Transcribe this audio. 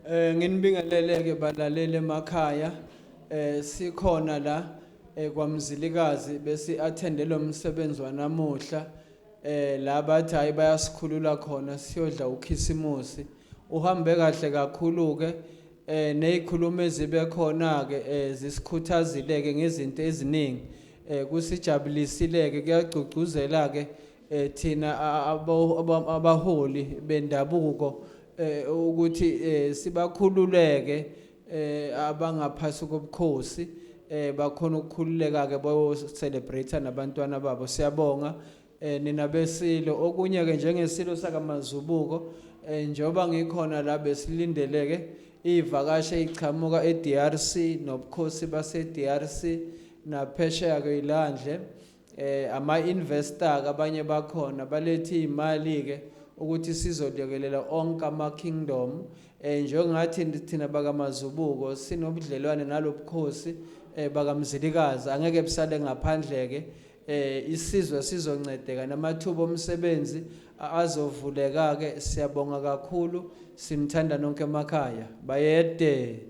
Nginibingelele-ke balaleli emakhaya. Sikhona la kwaMzilikazi bese attendele umsebenzi wanamuhla. La bathi hayi bayasikhulula khona siyodla ukhisimusi. Uhambe kahle kakhulu-ke. Nezikhulumo ezibe khona-ke zisikhuthazile-ke ngezinto eziningi. Kusijabulisile-ke kuyagcugcuzela-ke thina abaholi bendabuko ukuthi sibakhululeke abangaphasi kobukhosi bakhona ukukhululeka-ke bayo celebrate nabantwana babo. Siyabonga nina besilo. Okunye-ke njengesilo sakaMazibuko njengoba ngikhona la besilindeleke ivakashi ezichamuka eDRC nobukhosi base-DRC naphesheya-ke ilandle. Ama-investor abanye bakhona balethe imali-ke ukuthi sizolekelela onke ama-kingdom. Njengathi thina bakaMazibuko sinobudlelwane nalobukhosi bakaMzilikazi angeke busale ngaphandle-ke. Isizwe sizoncedeka namathuba omsebenzi azovuleka-ke. Siyabonga kakhulu, sinithanda nonke emakhaya. Bayede.